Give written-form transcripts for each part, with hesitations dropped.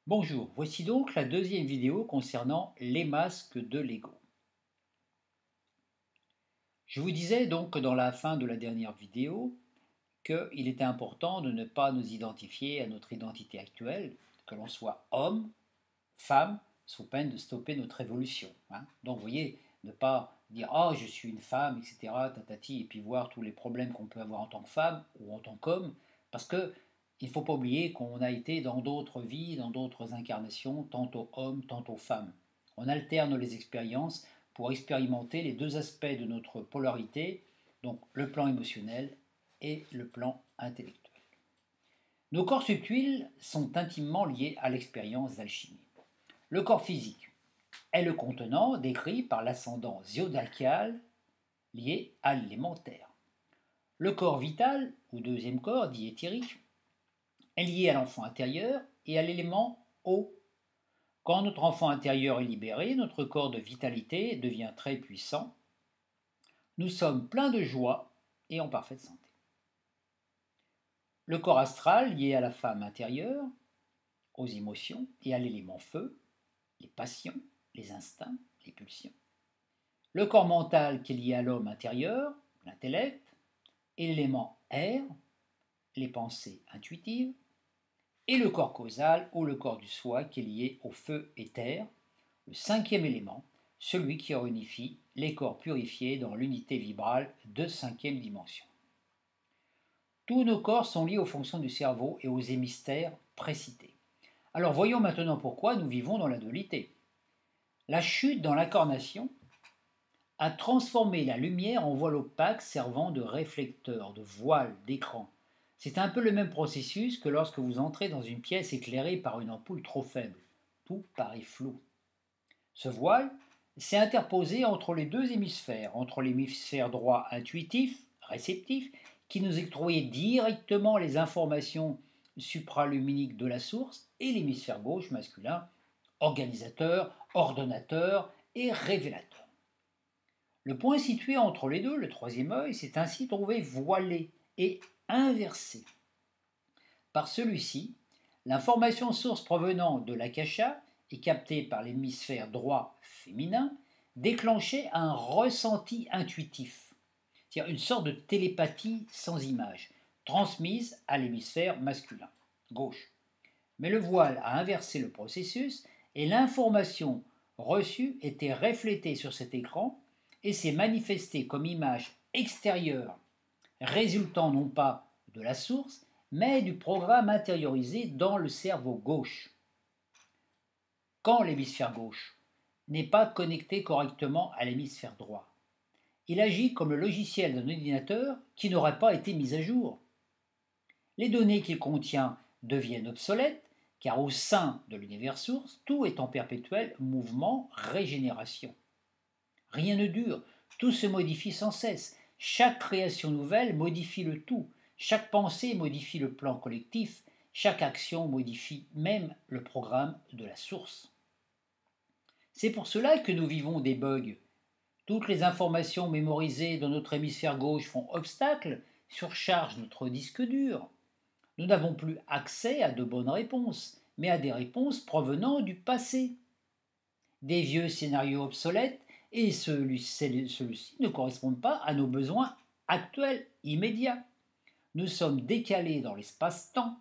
Bonjour, voici donc la deuxième vidéo concernant les masques de Lego. Je vous disais donc dans la fin de la dernière vidéo qu'il était important de ne pas nous identifier à notre identité actuelle, que l'on soit homme, femme, sous peine de stopper notre évolution. Donc vous voyez, ne pas dire «Ah, je suis une femme», etc., tatati, et puis voir tous les problèmes qu'on peut avoir en tant que femme ou en tant qu'homme, parce que il ne faut pas oublier qu'on a été dans d'autres vies, dans d'autres incarnations, tantôt homme, tantôt femme. On alterne les expériences pour expérimenter les deux aspects de notre polarité, donc le plan émotionnel et le plan intellectuel. Nos corps subtils sont intimement liés à l'expérience d'alchimie. Le corps physique est le contenant décrit par l'ascendant zodiacal lié à l'élémentaire. Le corps vital, ou deuxième corps, dit éthérique, est lié à l'enfant intérieur et à l'élément eau. Quand notre enfant intérieur est libéré, notre corps de vitalité devient très puissant. Nous sommes pleins de joie et en parfaite santé. Le corps astral, lié à la femme intérieure, aux émotions et à l'élément feu, les passions, les instincts, les pulsions. Le corps mental qui est lié à l'homme intérieur, l'intellect, et l'élément air, les pensées intuitives, et le corps causal ou le corps du soi qui est lié au feu et terre, le cinquième élément, celui qui réunifie les corps purifiés dans l'unité vibrale de cinquième dimension. Tous nos corps sont liés aux fonctions du cerveau et aux hémisphères précités. Alors voyons maintenant pourquoi nous vivons dans la dualité. La chute dans l'incarnation a transformé la lumière en voile opaque servant de réflecteur, de voile, d'écran. C'est un peu le même processus que lorsque vous entrez dans une pièce éclairée par une ampoule trop faible. Tout paraît flou. Ce voile s'est interposé entre les deux hémisphères, entre l'hémisphère droit intuitif, réceptif, qui nous octroyait directement les informations supraluminiques de la source, et l'hémisphère gauche masculin, organisateur, ordonnateur et révélateur. Le point situé entre les deux, le troisième œil, s'est ainsi trouvé voilé et inversé. Par celui-ci, l'information source provenant de l'akasha et captée par l'hémisphère droit féminin déclenchait un ressenti intuitif, c'est-à-dire une sorte de télépathie sans image, transmise à l'hémisphère masculin, gauche. Mais le voile a inversé le processus et l'information reçue était reflétée sur cet écran et s'est manifestée comme image extérieure, résultant non pas de la source, mais du programme intériorisé dans le cerveau gauche. Quand l'hémisphère gauche n'est pas connecté correctement à l'hémisphère droit, il agit comme le logiciel d'un ordinateur qui n'aurait pas été mis à jour. Les données qu'il contient deviennent obsolètes, car au sein de l'univers source, tout est en perpétuel mouvement, régénération. Rien ne dure, tout se modifie sans cesse. Chaque création nouvelle modifie le tout. Chaque pensée modifie le plan collectif. Chaque action modifie même le programme de la source. C'est pour cela que nous vivons des bugs. Toutes les informations mémorisées dans notre hémisphère gauche font obstacle, surchargent notre disque dur. Nous n'avons plus accès à de bonnes réponses, mais à des réponses provenant du passé. Des vieux scénarios obsolètes et ceux-ci ne correspondent pas à nos besoins actuels, immédiats. Nous sommes décalés dans l'espace-temps,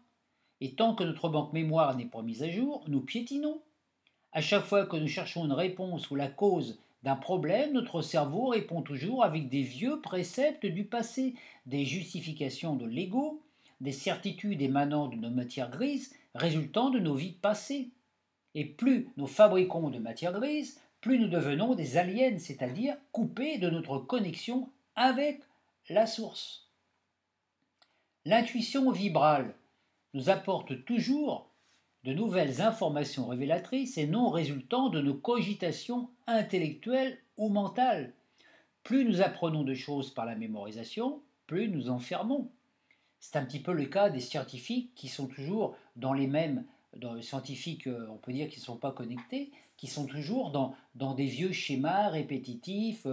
et tant que notre banque mémoire n'est pas mise à jour, nous piétinons. À chaque fois que nous cherchons une réponse ou la cause d'un problème, notre cerveau répond toujours avec des vieux préceptes du passé, des justifications de l'ego, des certitudes émanant de nos matières grises, résultant de nos vies passées. Et plus nous fabriquons de matière grise, plus nous devenons des aliens, c'est-à-dire coupés de notre connexion avec la source. L'intuition vibrale nous apporte toujours de nouvelles informations révélatrices et non résultant de nos cogitations intellectuelles ou mentales. Plus nous apprenons de choses par la mémorisation, plus nous enfermons. C'est un petit peu le cas des scientifiques qui sont toujours dans les mêmes, dans les scientifiques, on peut dire qu'ils ne sont pas connectés, qui sont toujours dans des vieux schémas répétitifs.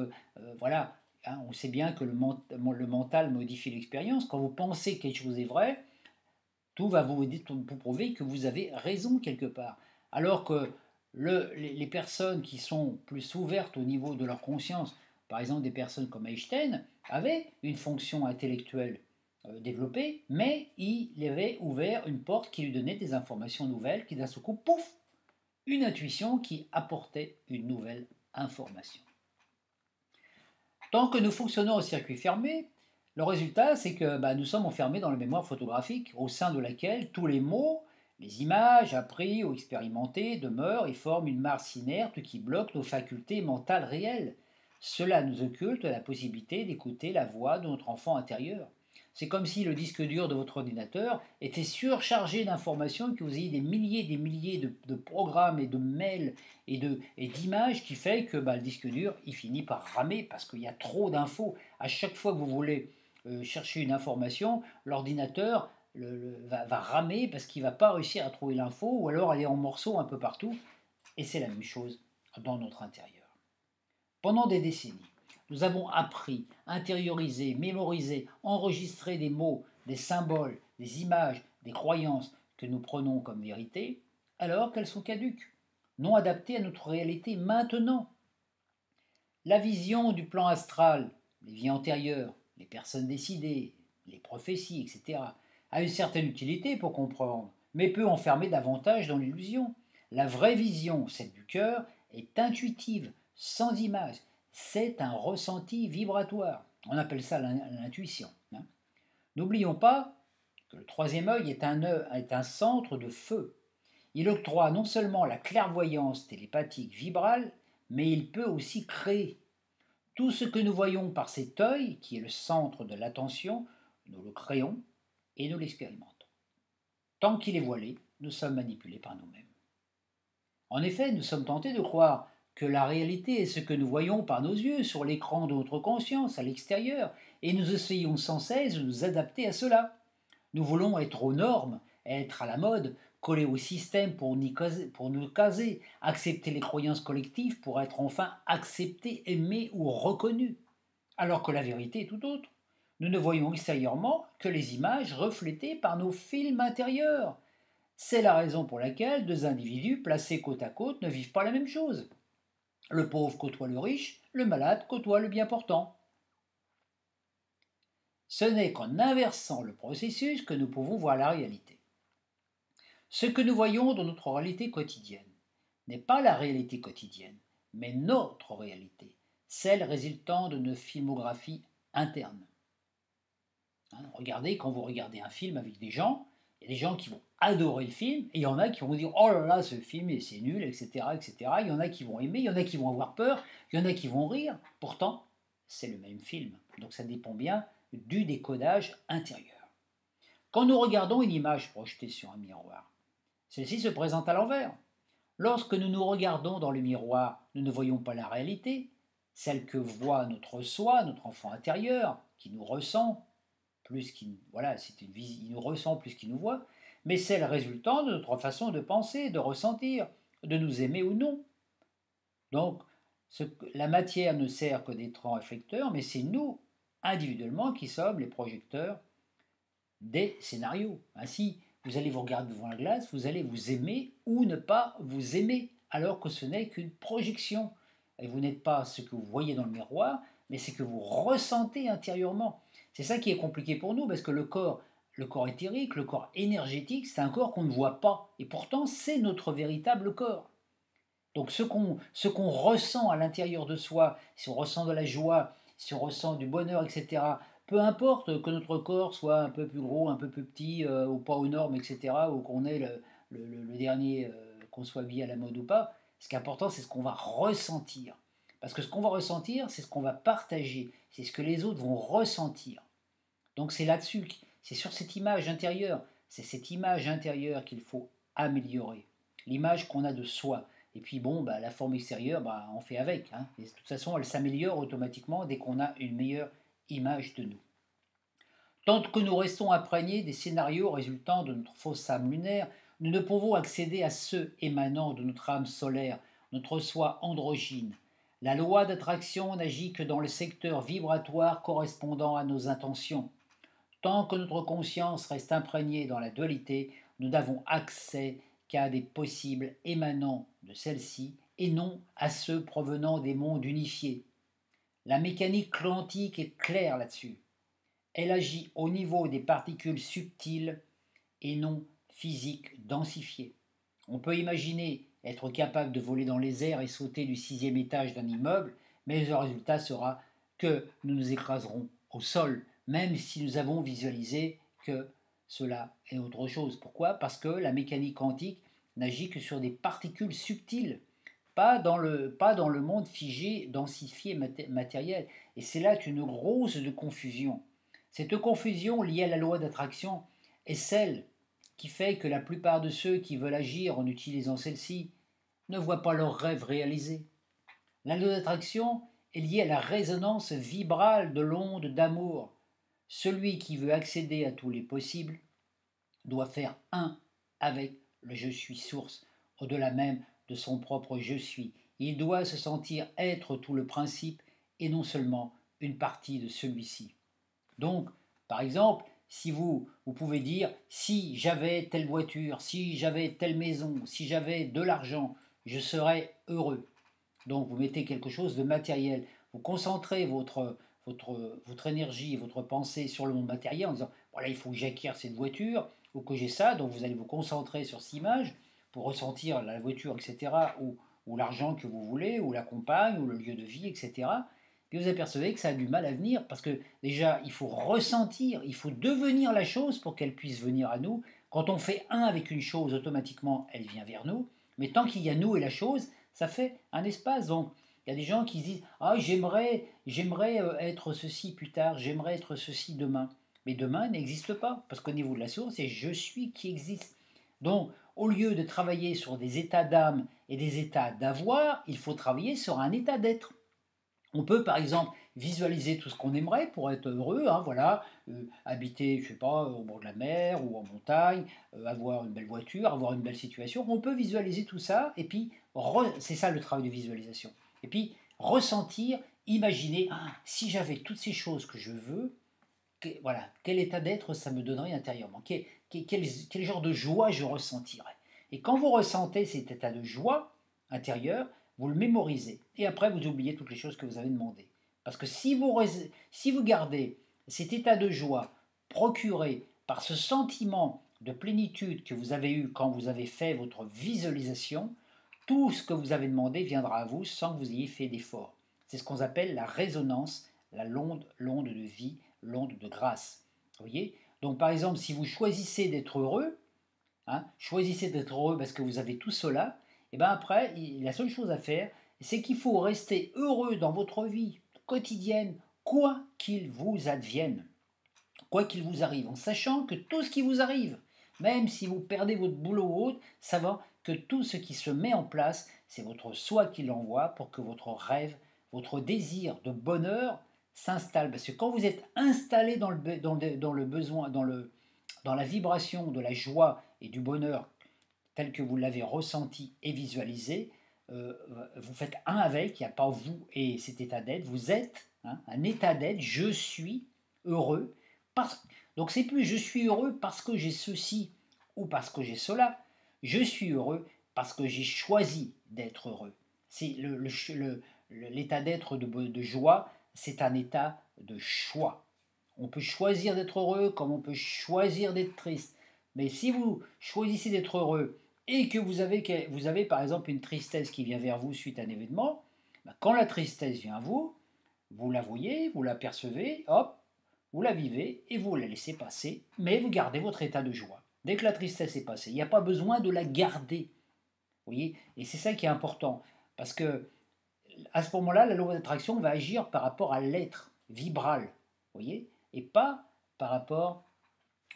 Voilà, hein, on sait bien que le mental modifie l'expérience. Quand vous pensez que quelque chose est vrai, Tout va vous prouver que vous avez raison quelque part. Alors que les personnes qui sont plus ouvertes au niveau de leur conscience, par exemple des personnes comme Einstein, avaient une fonction intellectuelle développée, mais il avait ouvert une porte qui lui donnait des informations nouvelles, qui d'un seul coup, pouf, une intuition qui apportait une nouvelle information. Tant que nous fonctionnons au circuit fermé, le résultat, c'est que nous sommes enfermés dans la mémoire photographique, au sein de laquelle tous les mots, les images appris ou expérimentés demeurent et forment une masse inerte qui bloque nos facultés mentales réelles. Cela nous occulte la possibilité d'écouter la voix de notre enfant intérieur. C'est comme si le disque dur de votre ordinateur était surchargé d'informations, que vous ayez des milliers de programmes et de mails et d'images qui fait que le disque dur il finit par ramer parce qu'il y a trop d'infos. À chaque fois que vous voulez chercher une information, l'ordinateur va ramer parce qu'il ne va pas réussir à trouver l'info ou alors elle est en morceaux un peu partout. Et c'est la même chose dans notre intérieur. Pendant des décennies, nous avons appris, intériorisé, mémorisé, enregistré des mots, des symboles, des images, des croyances que nous prenons comme vérité, alors qu'elles sont caduques, non adaptées à notre réalité maintenant. La vision du plan astral, les vies antérieures, les personnes décidées, les prophéties, etc., a une certaine utilité pour comprendre, mais peut enfermer davantage dans l'illusion. La vraie vision, celle du cœur, est intuitive, sans image. C'est un ressenti vibratoire. On appelle ça l'intuition. N'oublions pas que le troisième œil est un centre de feu. Il octroie non seulement la clairvoyance télépathique vibrale, mais il peut aussi créer. Tout ce que nous voyons par cet œil, qui est le centre de l'attention, nous le créons et nous l'expérimentons. Tant qu'il est voilé, nous sommes manipulés par nous-mêmes. En effet, nous sommes tentés de croire que la réalité est ce que nous voyons par nos yeux sur l'écran de notre conscience à l'extérieur, et nous essayons sans cesse de nous adapter à cela. Nous voulons être aux normes, être à la mode, coller au système pour nous caser, accepter les croyances collectives pour être enfin acceptés, aimés ou reconnus. Alors que la vérité est tout autre. Nous ne voyons extérieurement que les images reflétées par nos films intérieurs. C'est la raison pour laquelle deux individus placés côte à côte ne vivent pas la même chose. Le pauvre côtoie le riche, le malade côtoie le bien portant. Ce n'est qu'en inversant le processus que nous pouvons voir la réalité. Ce que nous voyons dans notre réalité quotidienne n'est pas la réalité quotidienne, mais notre réalité, celle résultant de nos filmographies internes. Regardez, quand vous regardez un film avec des gens, il y a des gens qui vont adorer le film, et il y en a qui vont dire « Oh là là, ce film, c'est nul, etc., etc. » Il y en a qui vont aimer, il y en a qui vont avoir peur, il y en a qui vont rire. Pourtant, c'est le même film. Donc ça dépend bien du décodage intérieur. Quand nous regardons une image projetée sur un miroir, celle-ci se présente à l'envers. Lorsque nous nous regardons dans le miroir, nous ne voyons pas la réalité, celle que voit notre soi, notre enfant intérieur, qui nous ressent, il nous ressent plus qu'il nous voit, mais c'est le résultant de notre façon de penser, de ressentir, de nous aimer ou non. Donc, la matière ne sert que d'écran réflecteur, mais c'est nous, individuellement, qui sommes les projecteurs des scénarios. Ainsi, vous allez vous regarder devant la glace, vous allez vous aimer ou ne pas vous aimer, alors que ce n'est qu'une projection. Et vous n'êtes pas ce que vous voyez dans le miroir, mais ce que vous ressentez intérieurement. C'est ça qui est compliqué pour nous, parce que le corps éthérique, le corps énergétique, c'est un corps qu'on ne voit pas. Et pourtant, c'est notre véritable corps. Donc ce qu'on ressent à l'intérieur de soi, si on ressent de la joie, si on ressent du bonheur, etc., peu importe que notre corps soit un peu plus gros, un peu plus petit, ou pas aux normes, etc., ou qu'on ait le dernier, qu'on soit habillé à la mode ou pas, ce qui est important, c'est ce qu'on va ressentir. Parce que ce qu'on va ressentir, c'est ce qu'on va partager, c'est ce que les autres vont ressentir. Donc c'est là-dessus, c'est sur cette image intérieure, c'est cette image intérieure qu'il faut améliorer. L'image qu'on a de soi. Et puis la forme extérieure, on fait avec. Et de toute façon, elle s'améliore automatiquement dès qu'on a une meilleure image de nous. Tant que nous restons imprégnés des scénarios résultant de notre fausse âme lunaire, nous ne pouvons accéder à ceux émanant de notre âme solaire, notre soi androgyne. La loi d'attraction n'agit que dans le secteur vibratoire correspondant à nos intentions. Tant que notre conscience reste imprégnée dans la dualité, nous n'avons accès qu'à des possibles émanant de celle-ci et non à ceux provenant des mondes unifiés. La mécanique quantique est claire là-dessus. Elle agit au niveau des particules subtiles et non physiques densifiées. On peut imaginer être capable de voler dans les airs et sauter du 6e étage d'un immeuble, mais le résultat sera que nous nous écraserons au sol, même si nous avons visualisé que cela est autre chose. Pourquoi? Parce que la mécanique quantique n'agit que sur des particules subtiles, pas dans le monde figé, densifié, matériel. Et c'est là qu'une grosse de confusion. Cette confusion liée à la loi d'attraction est celle qui fait que la plupart de ceux qui veulent agir en utilisant celle-ci ne voient pas leurs rêves réalisés. La loi d'attraction est liée à la résonance vibrale de l'onde d'amour. Celui qui veut accéder à tous les possibles doit faire un avec le je suis source, au-delà même de son propre je suis. Il doit se sentir être tout le principe et non seulement une partie de celui-ci. Donc, par exemple, si vous pouvez dire si j'avais telle voiture, si j'avais telle maison, si j'avais de l'argent, je serais heureux. Donc vous mettez quelque chose de matériel. Vous concentrez votre énergie et votre pensée sur le monde matériel en disant voilà, il faut que j'acquière cette voiture ou que j'ai ça. Donc vous allez vous concentrer sur cette image pour ressentir la voiture, etc. ou l'argent que vous voulez, ou la compagne, ou le lieu de vie, etc. Puis vous apercevez que ça a du mal à venir parce que déjà il faut ressentir, il faut devenir la chose pour qu'elle puisse venir à nous. Quand on fait un avec une chose, automatiquement elle vient vers nous. Mais tant qu'il y a nous et la chose, ça fait un espace. Donc il y a des gens qui se disent ah j'aimerais être ceci plus tard, j'aimerais être ceci demain. Mais demain n'existe pas parce qu'au niveau de la source, c'est je suis qui existe. Donc au lieu de travailler sur des états d'âme et des états d'avoir, il faut travailler sur un état d'être. On peut par exemple visualiser tout ce qu'on aimerait pour être heureux, hein, voilà, habiter, je sais pas, au bord de la mer ou en montagne, avoir une belle voiture, avoir une belle situation. On peut visualiser tout ça et puis c'est ça le travail de visualisation. Et puis ressentir, imaginer, ah, si j'avais toutes ces choses que je veux, voilà, quel état d'être ça me donnerait intérieurement, quel genre de joie je ressentirais. Et quand vous ressentez cet état de joie intérieure, vous le mémorisez. Et après, vous oubliez toutes les choses que vous avez demandées. Parce que si vous gardez cet état de joie procuré par ce sentiment de plénitude que vous avez eu quand vous avez fait votre visualisation, tout ce que vous avez demandé viendra à vous sans que vous ayez fait d'effort. C'est ce qu'on appelle la résonance, l'onde de vie, l'onde de grâce. Vous voyez? Donc par exemple, si vous choisissez d'être heureux, choisissez d'être heureux parce que vous avez tout cela, et bien après, la seule chose à faire, c'est qu'il faut rester heureux dans votre vie quotidienne, quoi qu'il vous advienne, quoi qu'il vous arrive, en sachant que tout ce qui vous arrive, même si vous perdez votre boulot ou autre, savant que tout ce qui se met en place, c'est votre soi qui l'envoie pour que votre rêve, votre désir de bonheur s'installe. Parce que quand vous êtes installé dans le besoin, dans la vibration de la joie et du bonheur tel que vous l'avez ressenti et visualisé, vous faites un avec, il n'y a pas vous et cet état d'être, vous êtes un état d'être, je suis heureux. Donc c'est plus je suis heureux parce que j'ai ceci ou parce que j'ai cela, je suis heureux parce que j'ai choisi d'être heureux. C'est l'état d'être de joie, c'est un état de choix. On peut choisir d'être heureux comme on peut choisir d'être triste. Mais si vous choisissez d'être heureux et que vous avez par exemple une tristesse qui vient vers vous suite à un événement, quand la tristesse vient à vous, vous la voyez, vous la percevez, hop, vous la vivez et vous la laissez passer, mais vous gardez votre état de joie. Dès que la tristesse est passée, il n'y a pas besoin de la garder. Vous voyez? Et c'est ça qui est important, parce que à ce moment-là, la loi d'attraction va agir par rapport à l'être vibral, vous voyez, et pas par rapport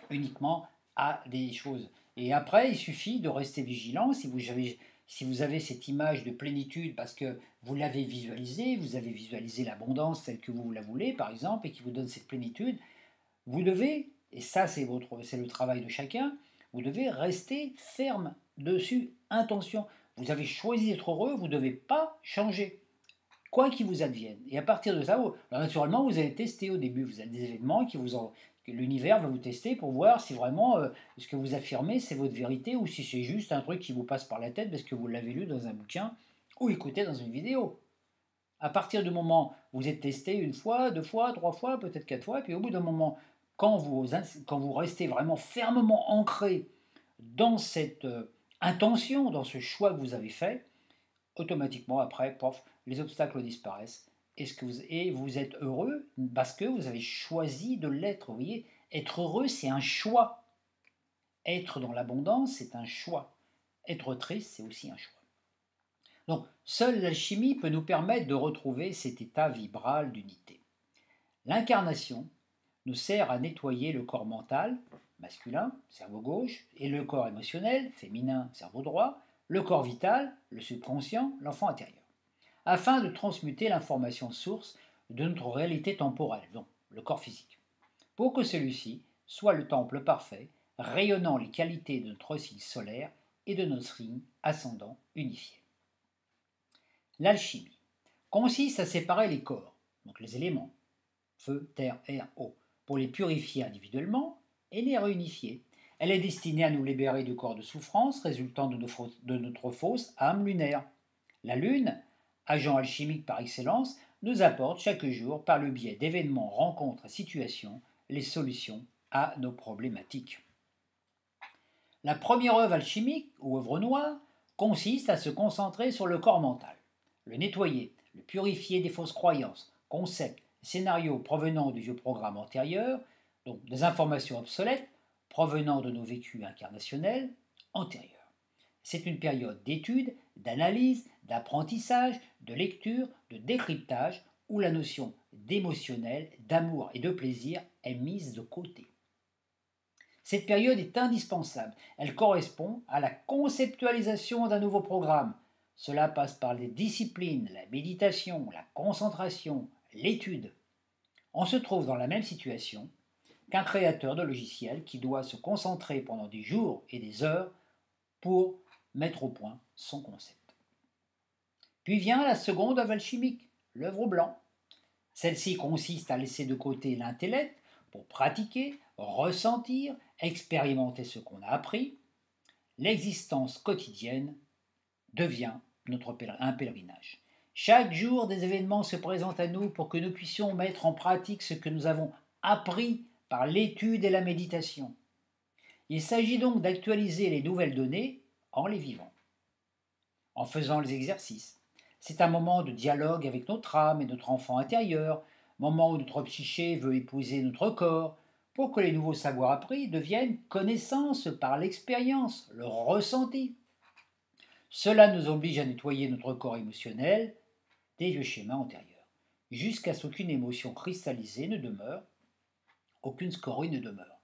uniquement à des choses. Et après, il suffit de rester vigilant. Si vous avez cette image de plénitude parce que vous l'avez visualisée, vous avez visualisé l'abondance telle que vous la voulez, par exemple, et qui vous donne cette plénitude, vous devez, et ça c'est le travail de chacun, vous devez rester ferme dessus, intention. Vous avez choisi d'être heureux, vous ne devez pas changer, quoi qu'il vous advienne. Et à partir de ça, naturellement, vous allez tester au début. Vous avez des événements l'univers va vous tester pour voir si vraiment ce que vous affirmez, c'est votre vérité ou si c'est juste un truc qui vous passe par la tête parce que vous l'avez lu dans un bouquin ou écouté dans une vidéo. À partir du moment où vous êtes testé une fois, deux fois, trois fois, peut-être quatre fois, et puis au bout d'un moment, quand vous restez vraiment fermement ancré dans cette intention, dans ce choix que vous avez fait, automatiquement après, pof, les obstacles disparaissent et vous êtes heureux parce que vous avez choisi de l'être. Vous voyez, être heureux, c'est un choix. Être dans l'abondance, c'est un choix. Être triste, c'est aussi un choix. Donc, seule l'alchimie peut nous permettre de retrouver cet état vibral d'unité. L'incarnation nous sert à nettoyer le corps mental, masculin, cerveau gauche, et le corps émotionnel, féminin, cerveau droit, le corps vital, le subconscient, l'enfant intérieur, afin de transmuter l'information source de notre réalité temporelle, donc le corps physique, pour que celui-ci soit le temple parfait, rayonnant les qualités de notre signe solaire et de notre signe ascendant unifié. L'alchimie consiste à séparer les corps, donc les éléments, feu, terre, air, eau, pour les purifier individuellement et les réunifier. Elle est destinée à nous libérer du corps de souffrance résultant de notre fausse âme lunaire. La Lune, agent alchimique par excellence, nous apporte chaque jour, par le biais d'événements, rencontres et situations, les solutions à nos problématiques. La première œuvre alchimique, ou œuvre noire, consiste à se concentrer sur le corps mental, le nettoyer, le purifier des fausses croyances, concepts, scénarios provenant du vieux programme antérieur, donc des informations obsolètes provenant de nos vécus incarnationnels antérieurs. C'est une période d'étude, d'analyse, d'apprentissage, de lecture, de décryptage, où la notion d'émotionnel, d'amour et de plaisir est mise de côté. Cette période est indispensable. Elle correspond à la conceptualisation d'un nouveau programme. Cela passe par les disciplines, la méditation, la concentration, l'étude. On se trouve dans la même situation qu'un créateur de logiciel qui doit se concentrer pendant des jours et des heures pour mettre au point son concept. Puis vient la seconde œuvre alchimique, l'œuvre au blanc. Celle-ci consiste à laisser de côté l'intellect pour pratiquer, ressentir, expérimenter ce qu'on a appris. L'existence quotidienne devient un pèlerinage. Chaque jour, des événements se présentent à nous pour que nous puissions mettre en pratique ce que nous avons appris par l'étude et la méditation. Il s'agit donc d'actualiser les nouvelles données en les vivant, en faisant les exercices. C'est un moment de dialogue avec notre âme et notre enfant intérieur, moment où notre psyché veut épouser notre corps, pour que les nouveaux savoirs appris deviennent connaissance par l'expérience, le ressenti. Cela nous oblige à nettoyer notre corps émotionnel des vieux schémas antérieurs, jusqu'à ce qu'aucune émotion cristallisée ne demeure, aucune scorie ne demeure.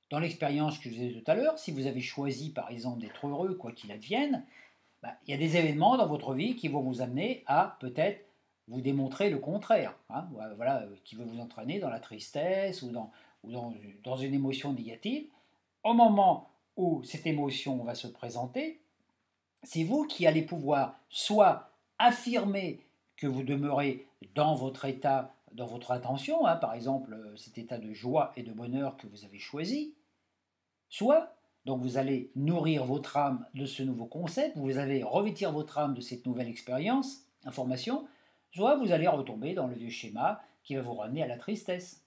Dans l'expérience que je vous ai dit tout à l'heure, si vous avez choisi par exemple d'être heureux, quoi qu'il advienne, il y a des événements dans votre vie qui vont vous amener à peut-être vous démontrer le contraire, qui veut vous entraîner dans la tristesse ou dans une émotion négative. Au moment où cette émotion va se présenter, c'est vous qui allez pouvoir soit affirmer que vous demeurez dans votre état, dans votre intention, par exemple cet état de joie et de bonheur que vous avez choisi, soit donc vous allez nourrir votre âme de ce nouveau concept, vous allez revêtir votre âme de cette nouvelle expérience, information, soit vous allez retomber dans le vieux schéma qui va vous ramener à la tristesse.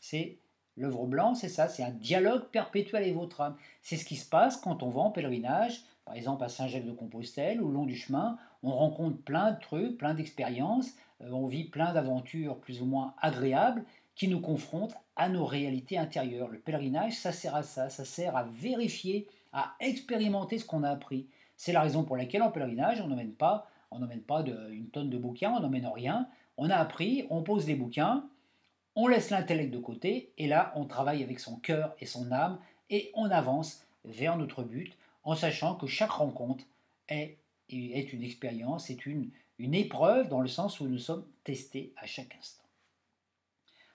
C'est l'œuvre blanche, c'est ça, c'est un dialogue perpétuel avec votre âme. C'est ce qui se passe quand on va en pèlerinage, par exemple à Saint-Jacques-de-Compostelle, ou le long du chemin, on rencontre plein de trucs, plein d'expériences, on vit plein d'aventures plus ou moins agréables qui nous confrontent à nos réalités intérieures. Le pèlerinage, ça sert à ça sert à vérifier, à expérimenter ce qu'on a appris. C'est la raison pour laquelle en pèlerinage, on n'emmène pas une tonne de bouquins, on n'emmène rien. On a appris, on pose les bouquins, on laisse l'intellect de côté, et là, on travaille avec son cœur et son âme, et on avance vers notre but, en sachant que chaque rencontre est une expérience, est une épreuve, dans le sens où nous sommes testés à chaque instant.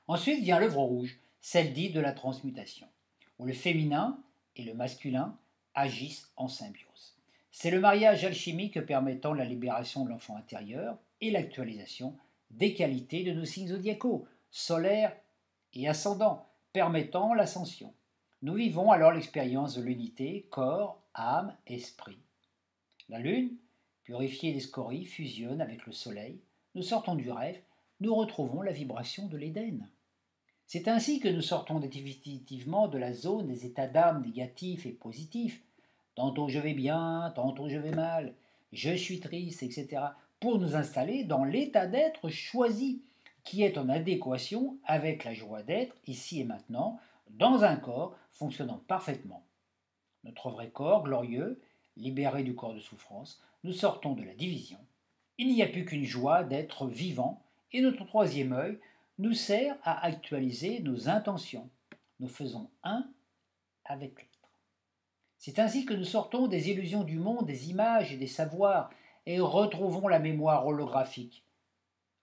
Ensuite vient l'œuvre rouge, celle dite de la transmutation, où le féminin et le masculin agissent en symbiose. C'est le mariage alchimique permettant la libération de l'enfant intérieur et l'actualisation des qualités de nos signes zodiacaux, solaires et ascendants, permettant l'ascension. Nous vivons alors l'expérience de l'unité, corps, âme, esprit. La Lune, purifiée des scories, fusionne avec le Soleil. Nous sortons du rêve, nous retrouvons la vibration de l'Éden. C'est ainsi que nous sortons définitivement de la zone des états d'âme négatifs et positifs. Tantôt je vais bien, tantôt je vais mal, je suis triste, etc. pour nous installer dans l'état d'être choisi, qui est en adéquation avec la joie d'être ici et maintenant, dans un corps fonctionnant parfaitement. Notre vrai corps, glorieux, libéré du corps de souffrance, nous sortons de la division. Il n'y a plus qu'une joie d'être vivant, et notre troisième œil nous sert à actualiser nos intentions. Nous faisons un avec l'être. C'est ainsi que nous sortons des illusions du monde, des images et des savoirs, et retrouvons la mémoire holographique.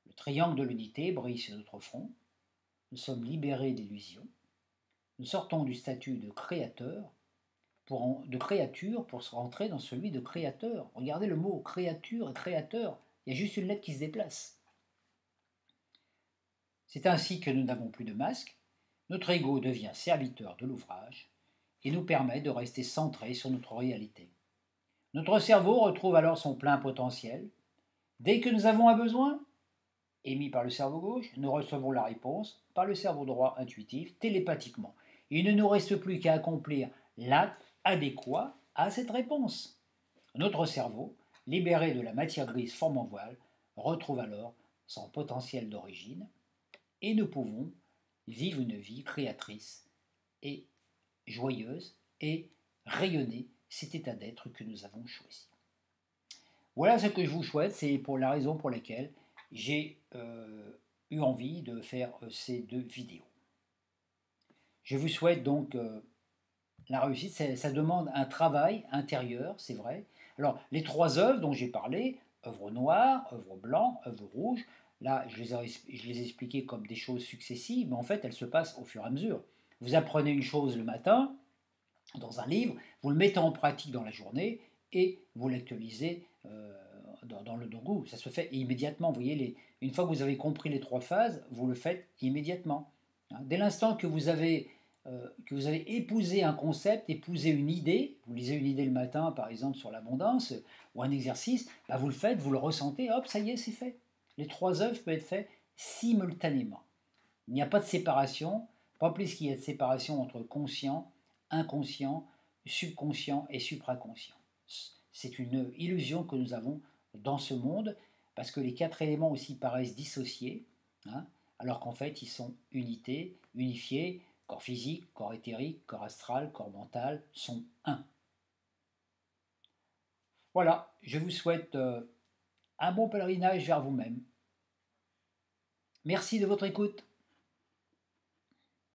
Le triangle de l'unité brille sur notre front. Nous sommes libérés d'illusions. Nous sortons du statut de créateur, de créature pour se rentrer dans celui de créateur. Regardez le mot créature et créateur. Il y a juste une lettre qui se déplace. C'est ainsi que nous n'avons plus de masque. Notre ego devient serviteur de l'ouvrage et nous permet de rester centré sur notre réalité. Notre cerveau retrouve alors son plein potentiel. Dès que nous avons un besoin, émis par le cerveau gauche, nous recevons la réponse par le cerveau droit intuitif, télépathiquement. Il ne nous reste plus qu'à accomplir l'acte adéquat à cette réponse. Notre cerveau, libéré de la matière grise formant voile, retrouve alors son potentiel d'origine et nous pouvons vivre une vie créatrice et joyeuse et rayonner cet état d'être que nous avons choisi. Voilà ce que je vous souhaite, c'est pour la raison pour laquelle j'ai eu envie de faire ces deux vidéos. Je vous souhaite donc la réussite, ça demande un travail intérieur, c'est vrai. Alors, les trois œuvres dont j'ai parlé, œuvre noire, œuvre blanc, œuvre rouge, là, je les ai expliquées comme des choses successives, mais en fait, elles se passent au fur et à mesure. Vous apprenez une chose le matin, dans un livre, vous le mettez en pratique dans la journée, et vous l'actualisez dans le dogu. Ça se fait immédiatement. Vous voyez, une fois que vous avez compris les trois phases, vous le faites immédiatement. Dès l'instant que vous avez épousé un concept, épousé une idée, vous lisez une idée le matin par exemple sur l'abondance ou un exercice, bah vous le faites, vous le ressentez, hop, ça y est, c'est fait. Les trois œuvres peuvent être faites simultanément. Il n'y a pas de séparation, pas plus qu'il y a de séparation entre conscient, inconscient, subconscient et supraconscient. C'est une illusion que nous avons dans ce monde parce que les quatre éléments aussi paraissent dissociés, alors qu'en fait ils sont unifiés. Corps physique, corps éthérique, corps astral, corps mental sont un. Voilà, je vous souhaite un bon pèlerinage vers vous-même. Merci de votre écoute.